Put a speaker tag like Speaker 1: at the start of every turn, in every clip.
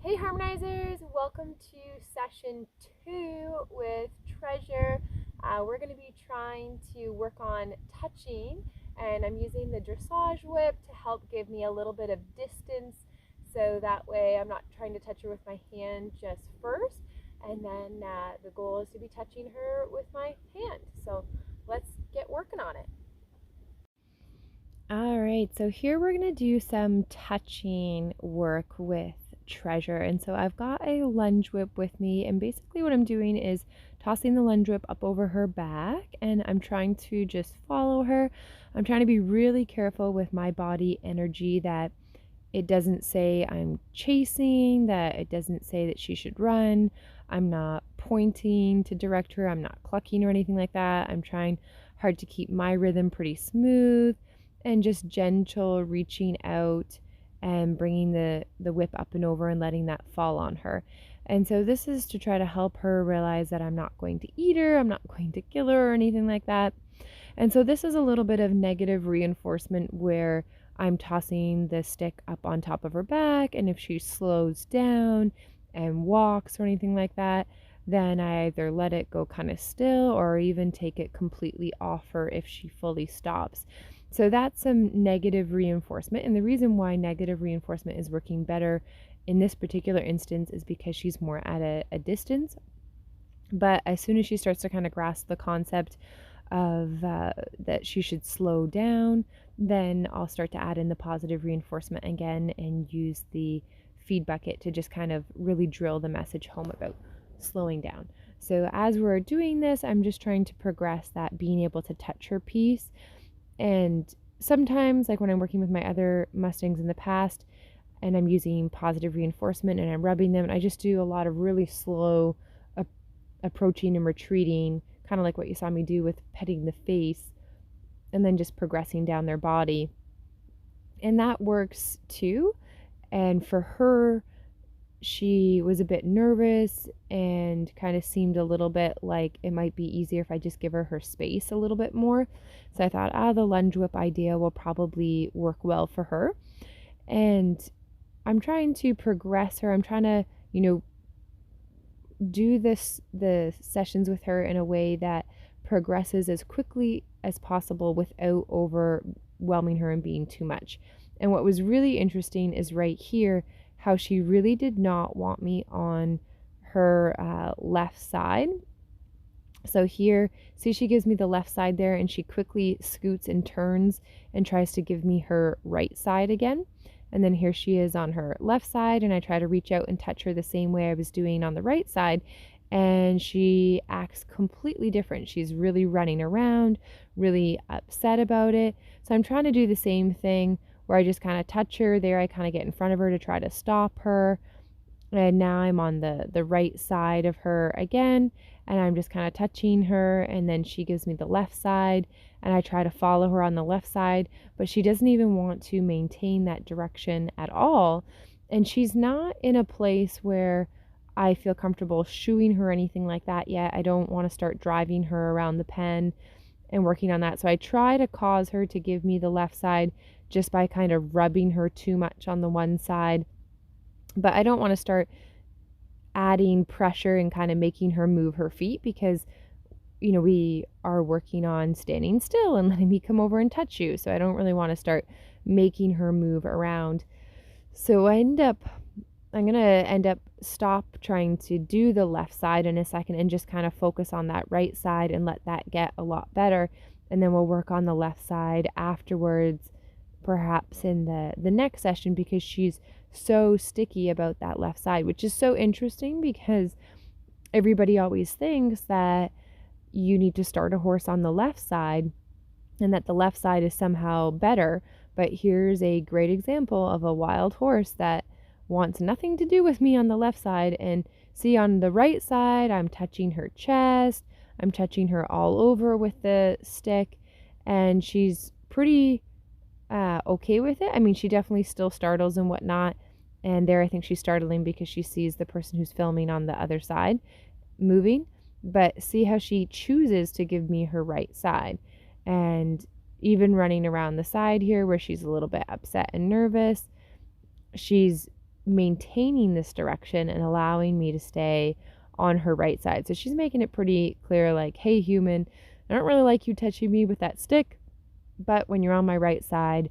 Speaker 1: Hey Harmonizers, welcome to session 2 with Treasure. We're going to be trying to work on touching, and I'm using the dressage whip to help give me a little bit of distance so that way I'm not trying to touch her with my hand just first, and then the goal is to be touching her with my hand. So let's get working on it. All right, so here we're going to do some touching work with Treasure. And so I've got a lunge whip with me, and basically what I'm doing is tossing the lunge whip up over her back, and I'm trying to just follow her. I'm trying to be really careful with my body energy that it doesn't say I'm chasing, that it doesn't say that she should run. I'm not pointing to direct her. I'm not clucking or anything like that. I'm trying hard to keep my rhythm pretty smooth and just gentle reaching out and bringing the whip up and over and letting that fall on her. And so this is to try to help her realize that I'm not going to eat her, I'm not going to kill her or anything like that. And so this is a little bit of negative reinforcement where I'm tossing the stick up on top of her back, and if she slows down and walks or anything like that, then I either let it go kind of still or even take it completely off her if she fully stops. So that's some negative reinforcement. And the reason why negative reinforcement is working better in this particular instance is because she's more at a distance. But as soon as she starts to kind of grasp the concept of that she should slow down, then I'll start to add in the positive reinforcement again and use the feed bucket to just kind of really drill the message home about slowing down. So as we're doing this, I'm just trying to progress that being able to touch her piece. And sometimes, like when I'm working with my other Mustangs in the past and I'm using positive reinforcement and I'm rubbing them, I just do a lot of really slow approaching and retreating, kind of like what you saw me do with petting the face and then just progressing down their body. And that works too. And for her, she was a bit nervous and kind of seemed a little bit like it might be easier if I just give her space a little bit more. So I thought, the lunge whip idea will probably work well for her. And I'm trying to progress her. I'm trying to, do the sessions with her in a way that progresses as quickly as possible without overwhelming her and being too much. And what was really interesting is right here how she really did not want me on her left side. So here, see, she gives me the left side there, and she quickly scoots and turns and tries to give me her right side again. And then here she is on her left side, and I try to reach out and touch her the same way I was doing on the right side, and she acts completely different. She's really running around, really upset about it. So I'm trying to do the same thing where I just kind of touch her there. I kind of get in front of her to try to stop her. And now I'm on the right side of her again, and I'm just kind of touching her, and then she gives me the left side, and I try to follow her on the left side, but she doesn't even want to maintain that direction at all. And she's not in a place where I feel comfortable shooing her or anything like that yet. I don't want to start driving her around the pen and working on that. So I try to cause her to give me the left side just by kind of rubbing her too much on the one side. But I don't want to start adding pressure and kind of making her move her feet because, we are working on standing still and letting me come over and touch you. So I don't really want to start making her move around. So I'm going to end up stop trying to do the left side in a second and just kind of focus on that right side and let that get a lot better. And then we'll work on the left side afterwards, perhaps in the next session, because she's so sticky about that left side, which is so interesting because everybody always thinks that you need to start a horse on the left side and that the left side is somehow better. But here's a great example of a wild horse that wants nothing to do with me on the left side. And see, on the right side, I'm touching her chest, I'm touching her all over with the stick, and she's pretty okay with it. I mean, she definitely still startles and whatnot. And there, I think she's startling because she sees the person who's filming on the other side moving. But see how she chooses to give me her right side. And even running around the side here where she's a little bit upset and nervous, she's maintaining this direction and allowing me to stay on her right side. So she's making it pretty clear, like, hey, human, I don't really like you touching me with that stick, but when you're on my right side,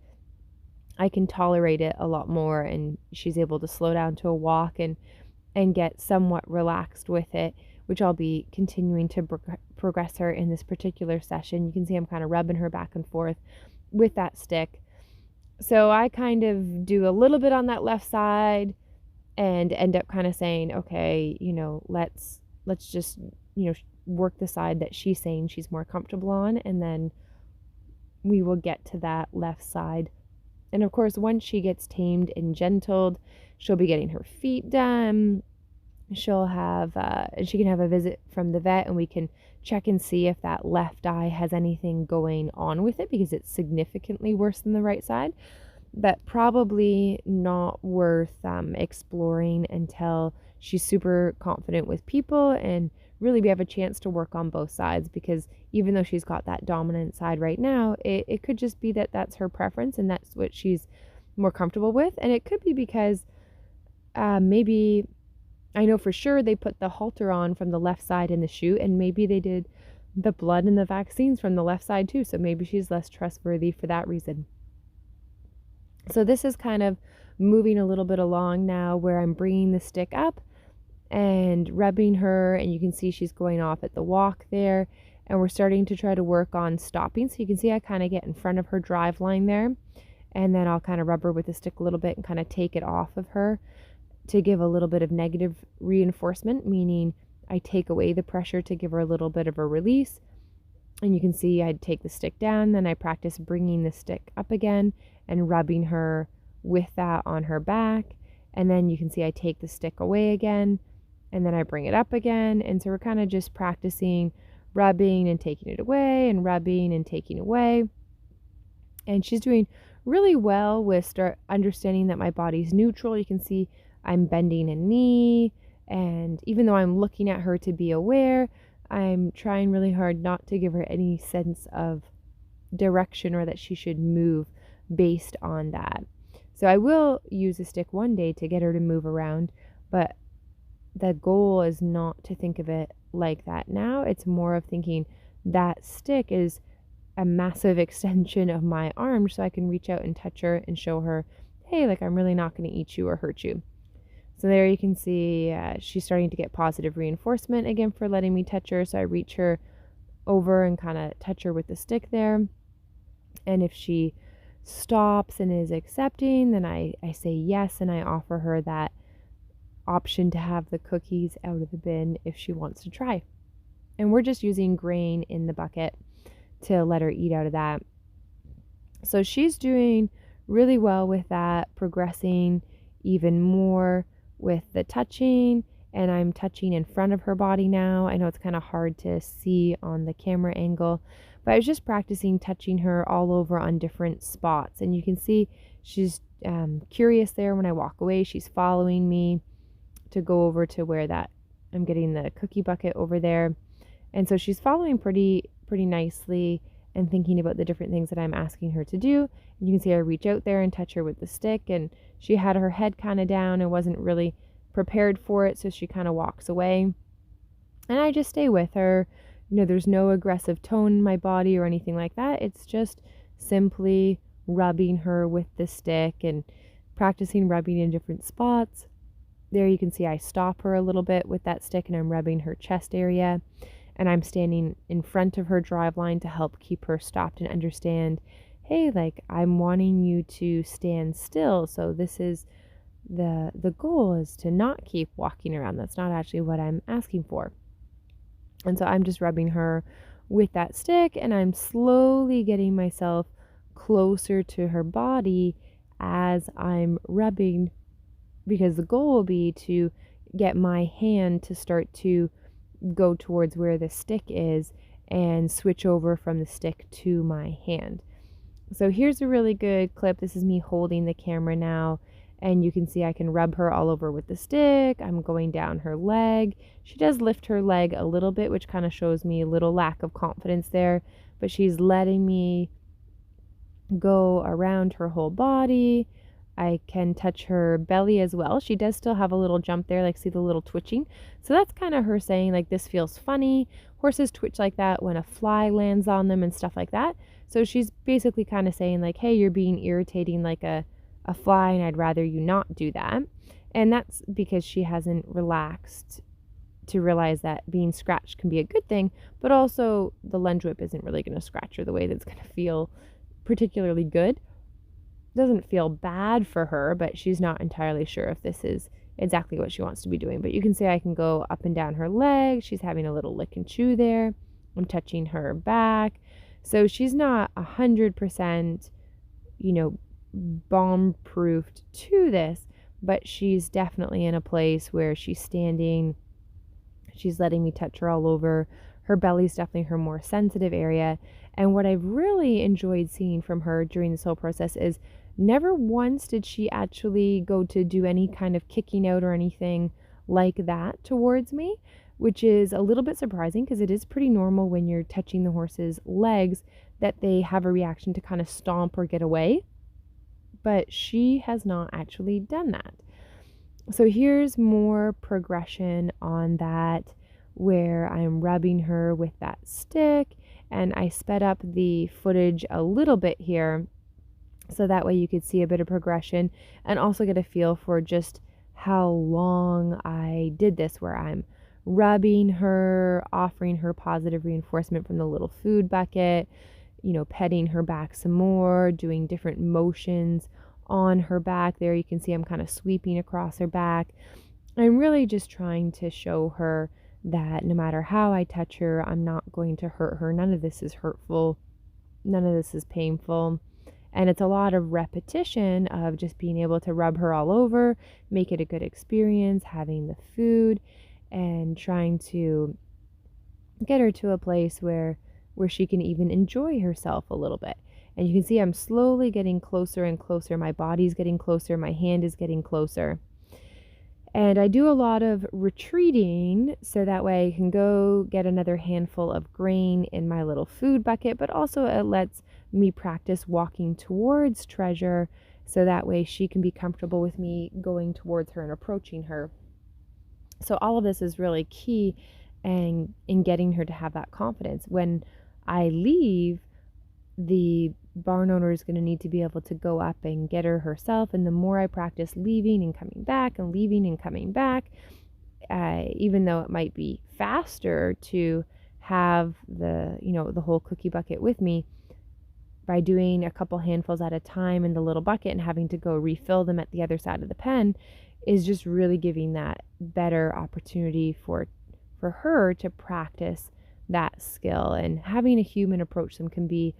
Speaker 1: I can tolerate it a lot more. And she's able to slow down to a walk and get somewhat relaxed with it, which I'll be continuing to progress her in this particular session. You can see I'm kind of rubbing her back and forth with that stick. So I kind of do a little bit on that left side and end up kind of saying, okay, let's just, work the side that she's saying she's more comfortable on, and then we will get to that left side. And of course, once she gets tamed and gentled, she'll be getting her feet done. She'll have, she can have a visit from the vet, and we can check and see if that left eye has anything going on with it, because it's significantly worse than the right side, but probably not worth exploring until she's super confident with people and really we have a chance to work on both sides, because even though she's got that dominant side right now, it could just be that that's her preference and that's what she's more comfortable with. And it could be because maybe, I know for sure they put the halter on from the left side in the chute, and maybe they did the blood and the vaccines from the left side too, so maybe she's less trustworthy for that reason. So this is kind of moving a little bit along now, where I'm bringing the stick up and rubbing her, and you can see she's going off at the walk there, and we're starting to try to work on stopping. So you can see I kind of get in front of her drive line there, and then I'll kind of rub her with the stick a little bit and kind of take it off of her to give a little bit of negative reinforcement, meaning I take away the pressure to give her a little bit of a release. And you can see I'd take the stick down, then I practice bringing the stick up again and rubbing her with that on her back. And then you can see I take the stick away again, and then I bring it up again. And so we're kind of just practicing rubbing and taking it away and rubbing and taking away. And she's doing really well with start understanding that my body's neutral. You can see I'm bending a knee, and even though I'm looking at her to be aware, I'm trying really hard not to give her any sense of direction or that she should move based on that. So I will use a stick one day to get her to move around, but the goal is not to think of it like that now. It's more of thinking that stick is a massive extension of my arm, so I can reach out and touch her and show her, hey, like, I'm really not going to eat you or hurt you. So there you can see she's starting to get positive reinforcement again for letting me touch her. So I reach her over and kind of touch her with the stick there. And if she stops and is accepting, then I say yes, and I offer her that option to have the cookies out of the bin if she wants to try. And we're just using grain in the bucket to let her eat out of that. So she's doing really well with that, progressing even more with the touching, and I'm touching in front of her body now. I know it's kind of hard to see on the camera angle, but I was just practicing touching her all over on different spots, and you can see she's curious there. When I walk away, she's following me to go over to where that I'm getting the cookie bucket over there, and so she's following pretty nicely and thinking about the different things that I'm asking her to do. And you can see I reach out there and touch her with the stick, and she had her head kind of down and wasn't really prepared for it, so she kind of walks away. And I just stay with her. There's no aggressive tone in my body or anything like that. It's just simply rubbing her with the stick and practicing rubbing in different spots. There you can see I stop her a little bit with that stick, and I'm rubbing her chest area. And I'm standing in front of her drive line to help keep her stopped and understand, hey, like, I'm wanting you to stand still. So this is the goal, is to not keep walking around. That's not actually what I'm asking for. And so I'm just rubbing her with that stick, and I'm slowly getting myself closer to her body as I'm rubbing, because the goal will be to get my hand to start to go towards where the stick is and switch over from the stick to my hand. So here's a really good clip. This is me holding the camera now, and you can see I can rub her all over with the stick. I'm going down her leg. She does lift her leg a little bit, which kind of shows me a little lack of confidence there, but she's letting me go around her whole body. I can touch her belly as well. She does still have a little jump there, like see the little twitching. So that's kind of her saying like this feels funny. Horses twitch like that when a fly lands on them and stuff like that. So she's basically kind of saying like, hey, you're being irritating like a fly and I'd rather you not do that. And that's because she hasn't relaxed to realize that being scratched can be a good thing, but also the lunge whip isn't really going to scratch her the way that's going to feel particularly good. Doesn't feel bad for her, but she's not entirely sure if this is exactly what she wants to be doing. But you can see I can go up and down her leg. She's having a little lick and chew there. I'm touching her back. So she's not 100%, bomb proofed to this, but she's definitely in a place where she's standing. She's letting me touch her all over. Her belly's definitely her more sensitive area. And what I've really enjoyed seeing from her during this whole process is never once did she actually go to do any kind of kicking out or anything like that towards me, which is a little bit surprising because it is pretty normal when you're touching the horse's legs that they have a reaction to kind of stomp or get away. But she has not actually done that. So here's more progression on that where I'm rubbing her with that stick, and I sped up the footage a little bit here so that way you could see a bit of progression and also get a feel for just how long I did this, where I'm rubbing her, offering her positive reinforcement from the little food bucket, petting her back some more, doing different motions on her back. There you can see I'm kind of sweeping across her back. I'm really just trying to show her that no matter how I touch her, I'm not going to hurt her. None of this is hurtful. None of this is painful. And it's a lot of repetition of just being able to rub her all over, make it a good experience, having the food, and trying to get her to a place where she can even enjoy herself a little bit. And you can see I'm slowly getting closer and closer. My body's getting closer. My hand is getting closer. And I do a lot of retreating so that way I can go get another handful of grain in my little food bucket, but also it lets me practice walking towards Treasure so that way she can be comfortable with me going towards her and approaching her. So all of this is really key and in getting her to have that confidence. When I leave, the barn owner is going to need to be able to go up and get her herself. And the more I practice leaving and coming back and leaving and coming back, even though it might be faster to have the whole cookie bucket with me, by doing a couple handfuls at a time in the little bucket and having to go refill them at the other side of the pen is just really giving that better opportunity for her to practice that skill. And having a human approach them can be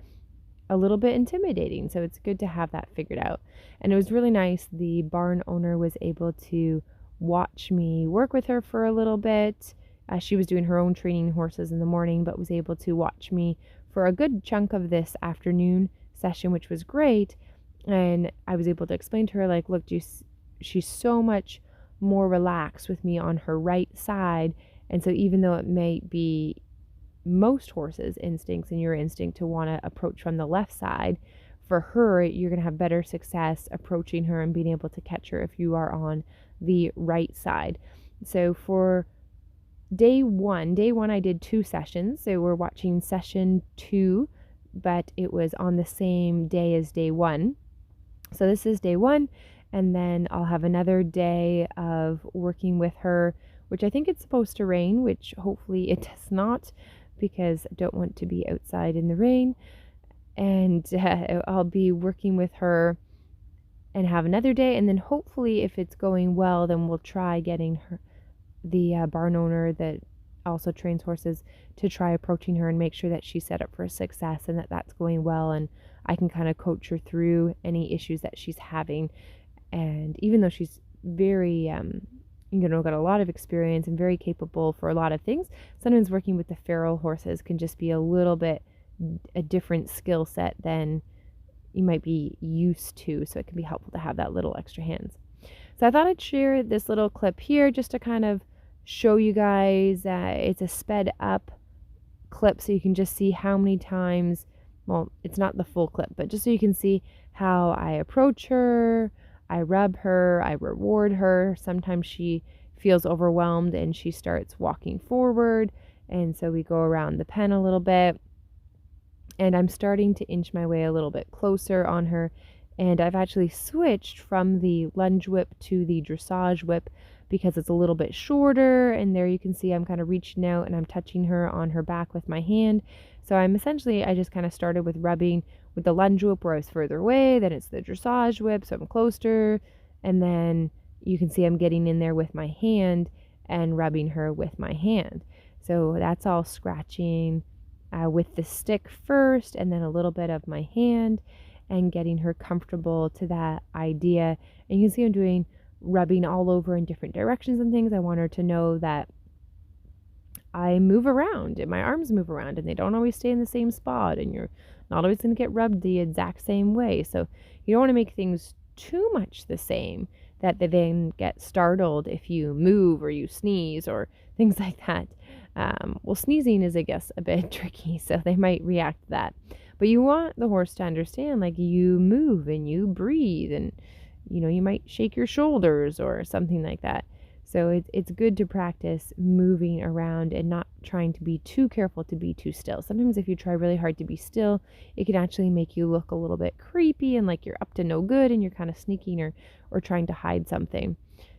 Speaker 1: a little bit intimidating, so it's good to have that figured out. And it was really nice. The barn owner was able to watch me work with her for a little bit. She was doing her own training horses in the morning, but was able to watch me for a good chunk of this afternoon session, which was great. And I was able to explain to her, like, look, she's so much more relaxed with me on her right side. And so even though it may be most horses' instincts and your instinct to want to approach from the left side, for her, you're going to have better success approaching her and being able to catch her if you are on the right side. So for day one I did 2 sessions. So we're watching session 2, but it was on the same day as day 1. So this is day 1, and then I'll have another day of working with her, which I think it's supposed to rain, which hopefully it does not, because I don't want to be outside in the rain. And I'll be working with her and have another day, and then hopefully if it's going well, then we'll try getting her, the barn owner that also trains horses, to try approaching her and make sure that she's set up for success and that that's going well, and I can kind of coach her through any issues that she's having. And even though she's very got a lot of experience and very capable for a lot of things, sometimes working with the feral horses can just be a little bit a different skill set than you might be used to, so it can be helpful to have that little extra hands. So I thought I'd share this little clip here just to kind of show you guys. It's a sped up clip so you can just see how many times, well, it's not the full clip, but just so you can see how I approach her, I rub her, I reward her. Sometimes she feels overwhelmed and she starts walking forward. And so we go around the pen a little bit. And I'm starting to inch my way a little bit closer on her. And I've actually switched from the lunge whip to the dressage whip because it's a little bit shorter. And there you can see I'm kind of reaching out and I'm touching her on her back with my hand. So I just kind of started with rubbing with the lunge whip where I was further away. Then it's the dressage whip, so I'm closer. And then you can see I'm getting in there with my hand and rubbing her with my hand. So that's all scratching with the stick first and then a little bit of my hand and getting her comfortable to that idea. And you can see I'm doing rubbing all over in different directions and things. I want her to know that I move around and my arms move around and they don't always stay in the same spot and you're not always going to get rubbed the exact same way. So you don't want to make things too much the same that they then get startled if you move or you sneeze or things like that. Well, sneezing is, I guess, a bit tricky, so they might react to that. But you want the horse to understand, like, you move and you breathe and, you might shake your shoulders or something like that. So it's good to practice moving around and not trying to be too careful to be too still. Sometimes if you try really hard to be still, it can actually make you look a little bit creepy and like you're up to no good and you're kind of sneaking or trying to hide something.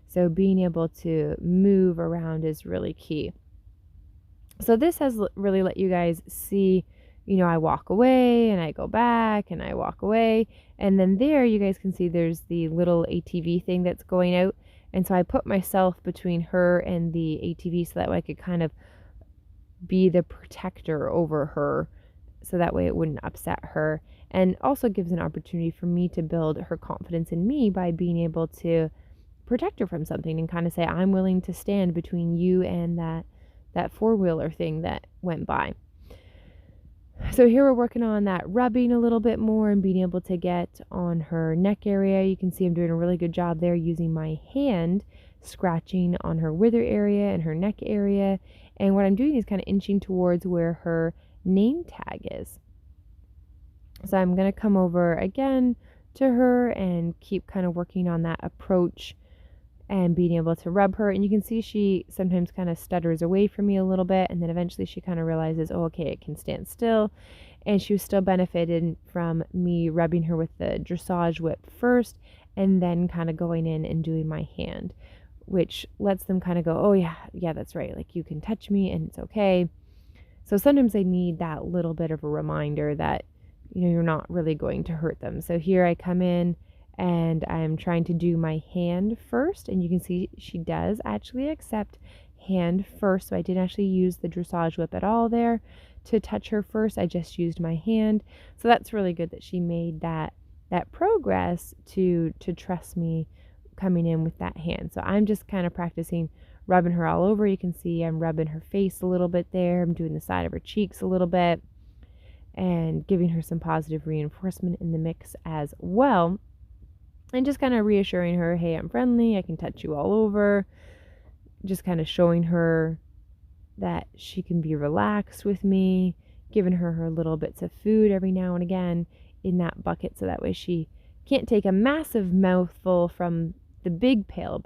Speaker 1: So being able to move around is really key. So this has really let you guys see, I walk away and I go back and I walk away. And then there you guys can see there's the little ATV thing that's going out. And so I put myself between her and the ATV so that way I could kind of be the protector over her so that way it wouldn't upset her. And also gives an opportunity for me to build her confidence in me by being able to protect her from something and kind of say, I'm willing to stand between you and that four-wheeler thing that went by. So here we're working on that rubbing a little bit more and being able to get on her neck area. You can see I'm doing a really good job there using my hand, scratching on her wither area and her neck area. And what I'm doing is kind of inching towards where her name tag is. So I'm going to come over again to her and keep kind of working on that approach and being able to rub her. And you can see she sometimes kind of stutters away from me a little bit. And then eventually she kind of realizes, oh, okay, it can stand still. And she was still benefited from me rubbing her with the dressage whip first and then kind of going in and doing my hand, which lets them kind of go, oh, yeah, that's right. Like you can touch me and it's okay. So sometimes they need that little bit of a reminder that, you're not really going to hurt them. So here I come in and I'm trying to do my hand first, and you can see she does actually accept hand first. So I didn't actually use the dressage whip at all there to touch her first. I just used my hand. So that's really good that she made that progress to trust me coming in with that hand. So I'm just kind of practicing rubbing her all over. You can see I'm rubbing her face a little bit there. I'm doing the side of her cheeks a little bit and giving her some positive reinforcement in the mix as well. And just kind of reassuring her, hey, I'm friendly, I can touch you all over. Just kind of showing her that she can be relaxed with me, giving her little bits of food every now and again in that bucket so that way she can't take a massive mouthful from the big pail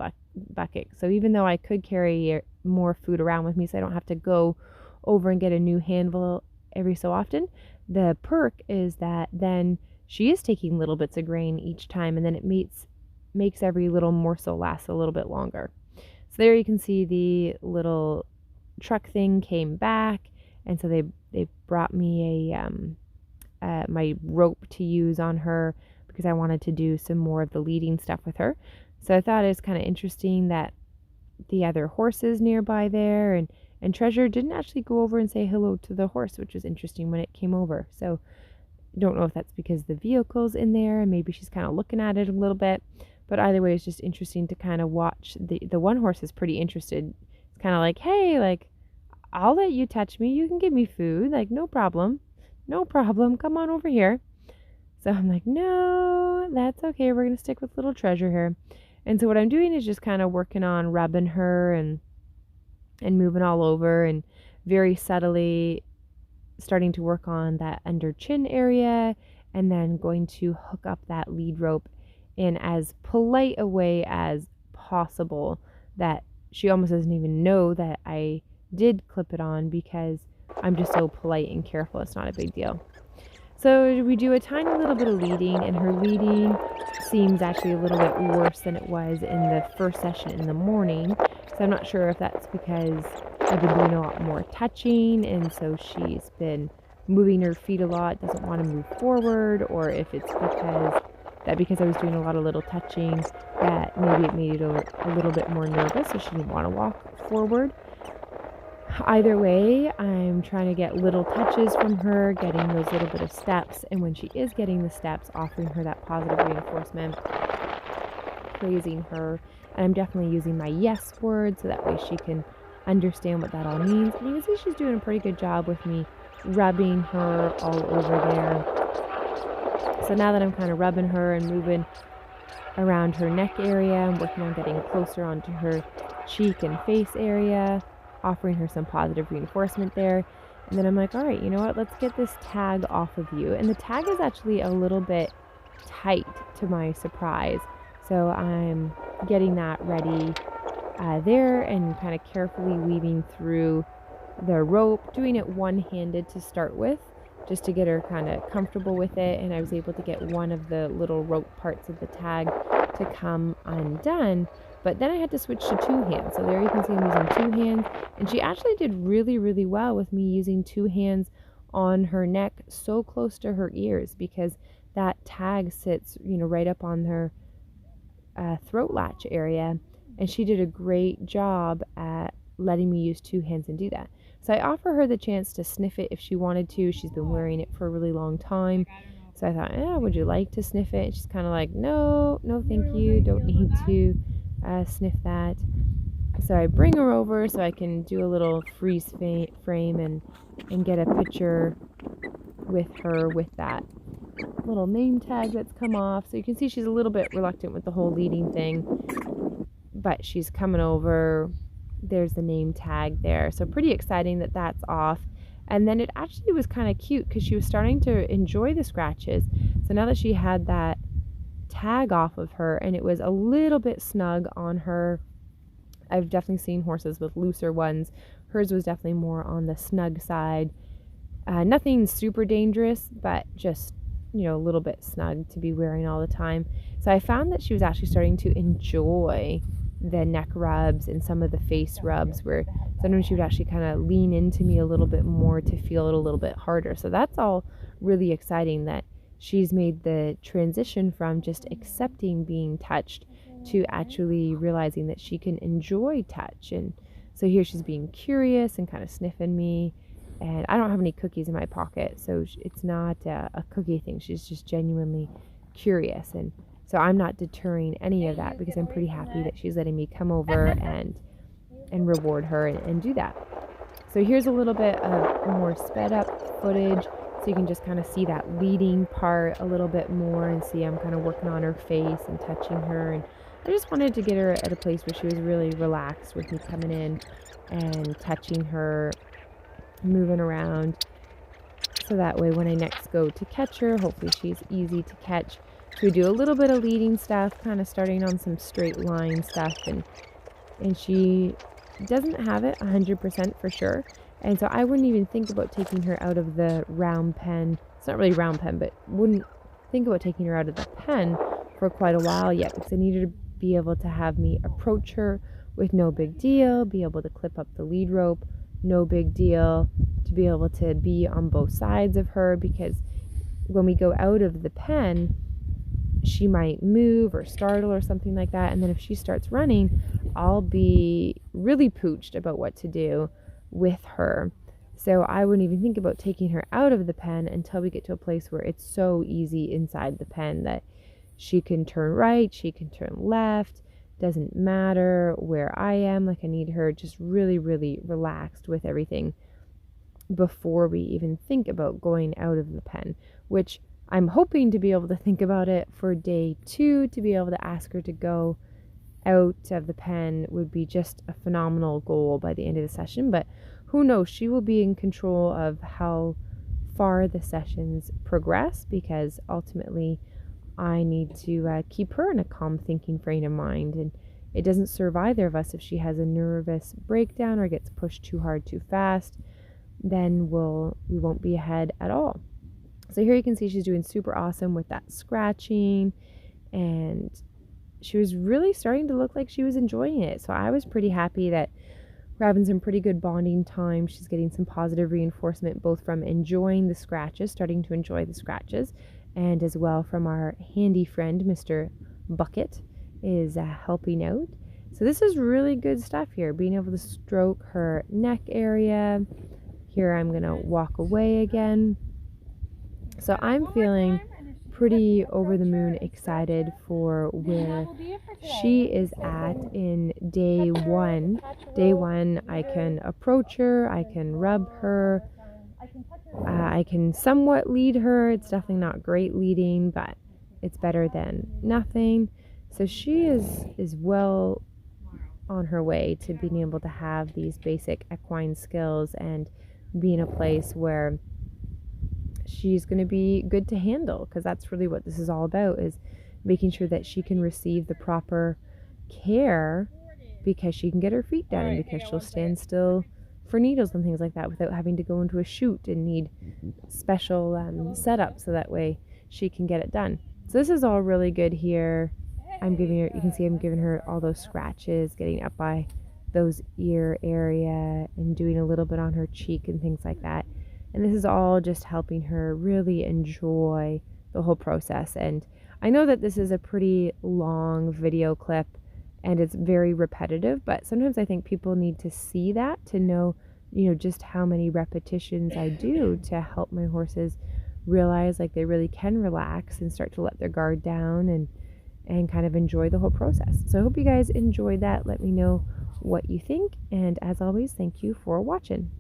Speaker 1: bucket. So even though I could carry more food around with me so I don't have to go over and get a new handful every so often, the perk is that then she is taking little bits of grain each time, and then it makes every little morsel last a little bit longer. So there you can see the little truck thing came back, and so they brought me my rope to use on her because I wanted to do some more of the leading stuff with her. So I thought it was kind of interesting that the other horses nearby there and Treasure didn't actually go over and say hello to the horse, which was interesting when it came over. So don't know if that's because the vehicle's in there and maybe she's kind of looking at it a little bit. But either way, it's just interesting to kind of watch. The one horse is pretty interested. It's kind of like, hey, like, I'll let you touch me. You can give me food. Like, no problem. No problem. Come on over here. So I'm like, no, that's okay. We're going to stick with little Treasure here. And so what I'm doing is just kind of working on rubbing her and moving all over and very subtly starting to work on that under chin area and then going to hook up that lead rope in as polite a way as possible, that she almost doesn't even know that I did clip it on because I'm just so polite and careful. It's not a big deal. So we do a tiny little bit of leading, and her leading seems actually a little bit worse than it was in the first session in the morning. So I'm not sure if that's because I've been doing a lot more touching, and so she's been moving her feet a lot, doesn't want to move forward, or if it's because I was doing a lot of little touching, that maybe it made it a little bit more nervous, so she didn't want to walk forward. Either way, I'm trying to get little touches from her, getting those little bit of steps, and when she is getting the steps, offering her that positive reinforcement, praising her, and I'm definitely using my yes word so that way she can understand what that all means. And you can see she's doing a pretty good job with me rubbing her all over there. So now that I'm kind of rubbing her and moving around her neck area, I'm working on getting closer onto her cheek and face area, offering her some positive reinforcement there. And then I'm like, all right, you know what? Let's get this tag off of you. And the tag is actually a little bit tight, to my surprise. So I'm getting that ready there and kind of carefully weaving through the rope, doing it one-handed to start with, just to get her kind of comfortable with it. And I was able to get one of the little rope parts of the tag to come undone. But then I had to switch to two hands. So there you can see I'm using two hands. And she actually did really, really well with me using two hands on her neck so close to her ears, because that tag sits, right up on her throat latch area. And she did a great job at letting me use two hands and do that. So I offer her the chance to sniff it if she wanted to. She's been wearing it for a really long time. So I thought, would you like to sniff it? And she's kind of like, no, thank you. Don't need to sniff that. So I bring her over so I can do a little freeze frame and get a picture with her with that little name tag that's come off. So you can see she's a little bit reluctant with the whole leading thing, but she's coming over. There's the name tag there. So pretty exciting that that's off. And then it actually was kind of cute because she was starting to enjoy the scratches. So now that she had that tag off of her and it was a little bit snug on her, I've definitely seen horses with looser ones. Hers was definitely more on the snug side. Nothing super dangerous, but just, a little bit snug to be wearing all the time. So I found that she was actually starting to enjoy the neck rubs and some of the face rubs, where sometimes she would actually kind of lean into me a little bit more to feel it a little bit harder. So that's all really exciting, that she's made the transition from just accepting being touched to actually realizing that she can enjoy touch. And so here she's being curious and kind of sniffing me. And I don't have any cookies in my pocket, so it's not a cookie thing. She's just genuinely curious. And so I'm not deterring any of that, because I'm pretty happy that she's letting me come over and reward her and do that. So here's a little bit of more sped up footage, so you can just kind of see that leading part a little bit more and see I'm kind of working on her face and touching her. And I just wanted to get her at a place where she was really relaxed with me coming in and touching her, moving around, so that way when I next go to catch her, hopefully she's easy to catch. So we do a little bit of leading stuff, kind of starting on some straight line stuff, and she doesn't have it 100% for sure. And so I wouldn't even think about taking her out of the round pen. It's not really round pen, but wouldn't think about taking her out of the pen for quite a while yet, because I needed to be able to have me approach her with no big deal, be able to clip up the lead rope, no big deal, to be able to be on both sides of her, because when we go out of the pen, she might move or startle or something like that. And then if she starts running, I'll be really pooched about what to do with her. So I wouldn't even think about taking her out of the pen until we get to a place where it's so easy inside the pen that she can turn right, she can turn left, doesn't matter where I am. Like, I need her just really, really relaxed with everything before we even think about going out of the pen, which I'm hoping to be able to think about it for day 2. To be able to ask her to go out of the pen would be just a phenomenal goal by the end of the session. But who knows, she will be in control of how far the sessions progress, because ultimately I need to keep her in a calm thinking frame of mind. And it doesn't serve either of us if she has a nervous breakdown or gets pushed too hard too fast, then we won't be ahead at all. So here you can see she's doing super awesome with that scratching, and she was really starting to look like she was enjoying it. So I was pretty happy that we're having some pretty good bonding time. She's getting some positive reinforcement both from enjoying the scratches, starting to enjoy the scratches, and as well from our handy friend, Mr. Bucket, is helping out. So this is really good stuff here, being able to stroke her neck area. Here I'm going to walk away again. So I'm feeling pretty over the moon excited for where she is at in day one. Day one, I can approach her, I can rub her, I can somewhat lead her. It's definitely not great leading, but it's better than nothing. So she is well on her way to being able to have these basic equine skills and be in a place where she's going to be good to handle, because that's really what this is all about, is making sure that she can receive the proper care because she can get her feet done and because she'll stand still for needles and things like that without having to go into a chute and need special setup so that way she can get it done. So this is all really good here. I'm giving her, you can see I'm giving her all those scratches, getting up by those ear area and doing a little bit on her cheek and things like that. And this is all just helping her really enjoy the whole process. And I know that this is a pretty long video clip and it's very repetitive, but sometimes I think people need to see that to know, just how many repetitions I do to help my horses realize like they really can relax and start to let their guard down and kind of enjoy the whole process. So I hope you guys enjoyed that. Let me know what you think. And as always, thank you for watching.